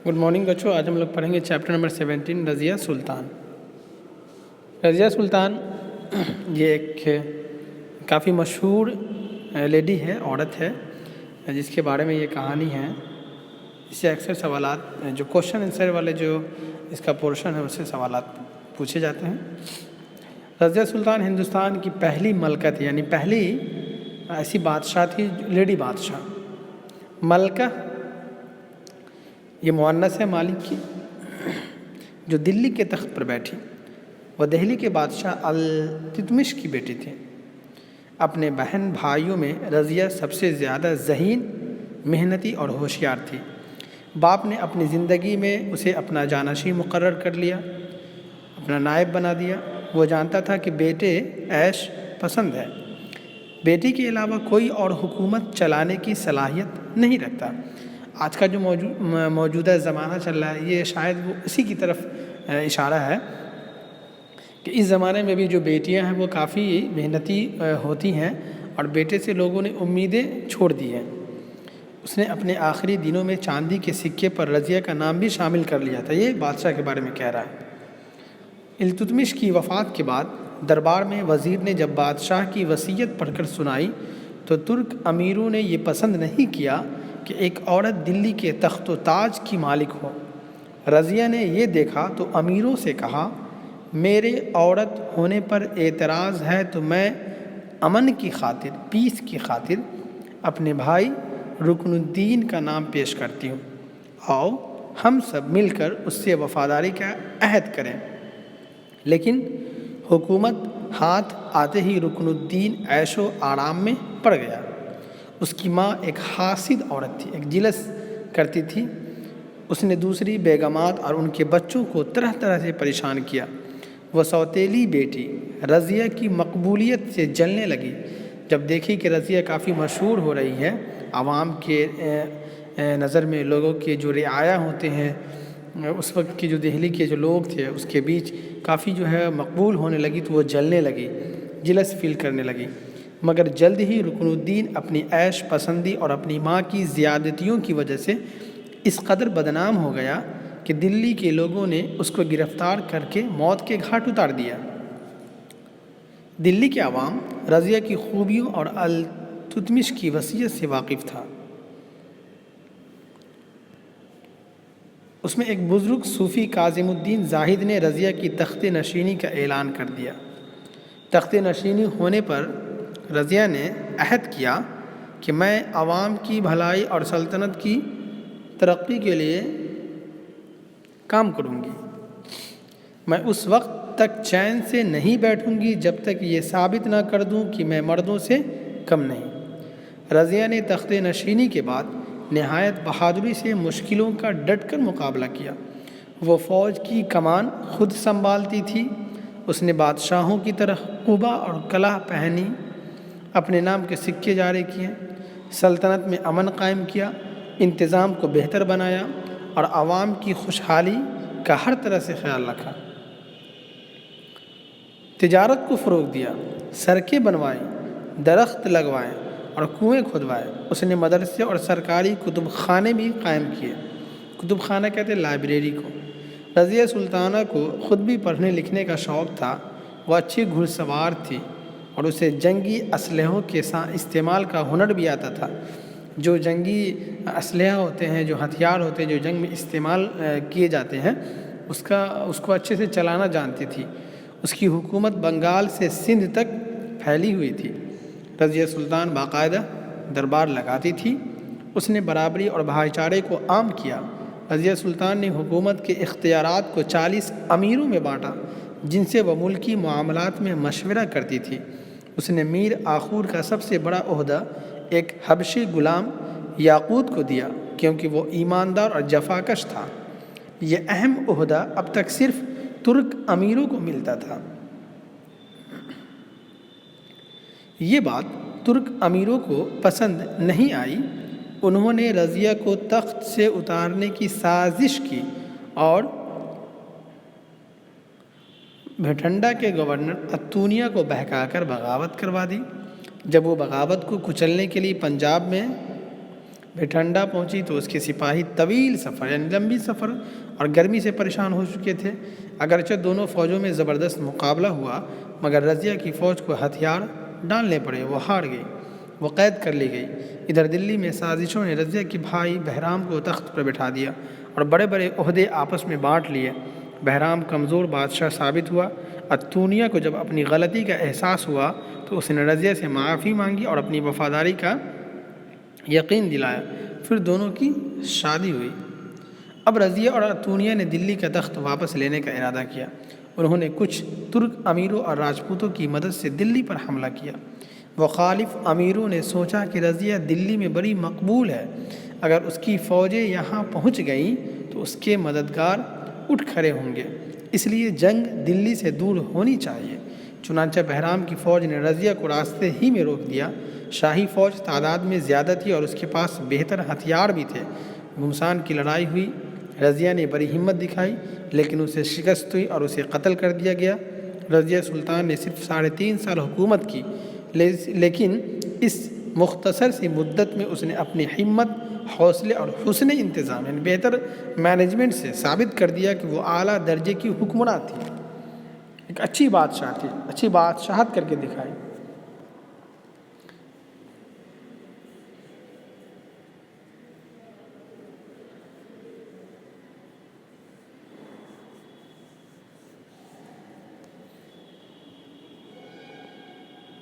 Good morning बच्चों। आज हम लोग पढ़ेंगे चैप्टर नंबर 17 रज़िया सुल्तान। रज़िया सुल्तान ये एक काफ़ी मशहूर लेडी है, औरत है, जिसके बारे में ये कहानी है। इससे अक्सर सवालात जो क्वेश्चन आंसर वाले जो इसका पोर्शन है उससे सवालात पूछे जाते हैं। रज़िया सुल्तान हिंदुस्तान की पहली मलका थी, यानी पहली ऐसी बादशाह थी, लेडी बादशाह। मलका ये मुअन्नस है मालिक की, जो दिल्ली के तख्त पर बैठी। वह दिल्ली के बादशाह अल-तुतमिश की बेटी थी। अपने बहन भाइयों में रज़िया सबसे ज़्यादा ज़हीन, मेहनती और होशियार थी। बाप ने अपनी ज़िंदगी में उसे अपना जानशी मुकर्रर कर लिया, अपना नायब बना दिया। वो जानता था कि बेटे ऐश पसंद है, बेटी के अलावा कोई और हुकूमत चलाने की सलाहियत नहीं रखता। आज का जो मौजूदा ज़माना चल रहा है, ये शायद वो इसी की तरफ इशारा है कि इस ज़माने में भी जो बेटियां हैं वो काफ़ी मेहनती होती हैं और बेटे से लोगों ने उम्मीदें छोड़ दी हैं। उसने अपने आखिरी दिनों में चांदी के सिक्के पर रज़िया का नाम भी शामिल कर लिया था। ये बादशाह के बारे में कह रहा है। इल्तुतमिश की वफ़ात के बाद दरबार में वज़ीर ने जब बादशाह की वसीयत पढ़कर सुनाई तो तुर्क अमीरों ने ये पसंद नहीं किया कि एक औरत दिल्ली के तख्त व ताज की मालिक हो। रज़िया ने ये देखा तो अमीरों से कहा, मेरे औरत होने पर एतराज़ है तो मैं अमन की खातिर, पीस की खातिर अपने भाई रुकनुद्दीन का नाम पेश करती हूँ। आओ हम सब मिलकर उससे वफ़ादारी का अहद करें। लेकिन हुकूमत हाथ आते ही रुकनुद्दीन ऐशो आराम में पड़ गया। उसकी माँ एक हासिद औरत थी, एक जिलस करती थी। उसने दूसरी बेगमात और उनके बच्चों को तरह तरह से परेशान किया। वह सौतेली बेटी रज़िया की मकबूलियत से जलने लगी। जब देखी कि रज़िया काफ़ी मशहूर हो रही है, आवाम के नज़र में लोगों के जो रियाया होते हैं, उस वक्त की जो दिल्ली के जो लोग थे उसके बीच काफ़ी जो है मकबूल होने लगी, तो वो जलने लगी, जिलस फील करने लगी। मगर जल्द ही रुकनुद्दीन अपनी ऐश पसंदी और अपनी माँ की ज़्यादतियों की वजह से इस कदर बदनाम हो गया कि दिल्ली के लोगों ने उसको गिरफ़्तार करके मौत के घाट उतार दिया। दिल्ली के आवाम रज़िया की खूबियों और अल-तुतमिश की वसीयत से वाकिफ़ था। उसमें एक बुज़ुर्ग सूफ़ी काज़िमुद्दीन ज़ाहिद ने रज़िया की तख्त नशीनी का ऐलान कर दिया। तख्त नशीनी होने पर रज़िया ने अहद किया कि मैं आवाम की भलाई और सल्तनत की तरक्की के लिए काम करूँगी। मैं उस वक्त तक चैन से नहीं बैठूँगी जब तक ये साबित ना कर दूँ कि मैं मर्दों से कम नहीं। रज़िया ने तख्त नशीनी के बाद नहायत बहादुरी से मुश्किलों का डट कर मुकाबला किया। वो फ़ौज की कमान खुद संभालती थी। उसने बादशाहों की तरह क़ुबा और कलाह पहनी, अपने नाम के सिक्के जारी किए, सल्तनत में अमन कायम किया, इंतज़ाम को बेहतर बनाया और आवाम की खुशहाली का हर तरह से ख्याल रखा। तिजारत को फ़रोग़ दिया, सड़कें बनवाई, दरख्त लगवाए और कुएँ खुदवाए। उसने मदरसे और सरकारी कुतुब खाने भी कायम किए। कुतुब खाना कहते हैं लाइब्रेरी को। रज़िया सुल्ताना को ख़ुद भी पढ़ने लिखने का शौक़ था। वह अच्छी घुड़सवार थी और उसे जंगी असलहों के साथ इस्तेमाल का हुनर भी आता था। जो जंगी असलहा होते हैं, जो हथियार होते हैं, जो जंग में इस्तेमाल किए जाते हैं, उसको अच्छे से चलाना जानती थी। उसकी हुकूमत बंगाल से सिंध तक फैली हुई थी। रज़िया सुल्तान बाकायदा दरबार लगाती थी। उसने बराबरी और भाईचारे को आम किया। रज़िया सुल्तान ने हुकूमत के इख्तियारात को 40 अमीरों में बांटा, जिनसे वह मुल्की मामलात में मशवरा करती थी। उसने मीर आखूर का सबसे बड़ा ओहदा एक हबशी गुलाम याकूत को दिया, क्योंकि वो ईमानदार और जफाकश था। यह अहम ओहदा अब तक सिर्फ तुर्क अमीरों को मिलता था। ये बात तुर्क अमीरों को पसंद नहीं आई। उन्होंने रज़िया को तख्त से उतारने की साजिश की और भटिंडा के गवर्नर अतूनिया को बहकाकर बगावत करवा दी। जब वो बगावत को कुचलने के लिए पंजाब में پھر ٹھنڈا پہنچی تو اس کے سپاہی طویل سفر یعنی لمبی سفر اور گرمی سے پریشان ہو چکے تھے۔ اگرچہ دونوں فوجوں میں زبردست مقابلہ ہوا مگر رضیہ کی فوج کو ہتھیار ڈالنے پڑے، وہ ہار گئی، وہ قید کر لی گئی۔ ادھر دلی میں سازشوں نے رضیہ کے بھائی بہرام کو تخت پر بٹھا دیا اور بڑے بڑے عہدے آپس میں بانٹ لیے۔ بہرام کمزور بادشاہ ثابت ہوا۔ اتونیہ کو جب اپنی غلطی کا احساس ہوا تو اس نے رضیہ سے معافی مانگی اور اپنی وفاداری کا یقین دلایا، پھر دونوں کی شادی ہوئی۔ اب رضیہ اور اتونیہ نے دلی کا تخت واپس لینے کا ارادہ کیا۔ انہوں نے کچھ ترک امیروں اور راجپوتوں کی مدد سے دلی پر حملہ کیا۔ مخالف امیروں نے سوچا کہ رضیہ دلی میں بڑی مقبول ہے، اگر اس کی فوجیں یہاں پہنچ گئیں تو اس کے مددگار اٹھ کھڑے ہوں گے، اس لیے جنگ دلی سے دور ہونی چاہیے۔ چنانچہ بہرام کی فوج نے رضیہ کو راستے ہی میں روک دیا۔ شاہی فوج تعداد میں زیادہ تھی اور اس کے پاس بہتر ہتھیار بھی تھے۔ گھمسان کی لڑائی ہوئی، رضیہ نے بڑی ہمت دکھائی لیکن اسے شکست ہوئی اور اسے قتل کر دیا گیا۔ رضیہ سلطان نے صرف 3.5 سال حکومت کی، لیکن اس مختصر سی مدت میں اس نے اپنی ہمت، حوصلے اور حسن انتظام یعنی بہتر مینجمنٹ سے ثابت کر دیا کہ وہ اعلیٰ درجے کی حکمراں تھی، ایک اچھی بادشاہ تھی، اچھی بادشاہت کر کے دکھائی۔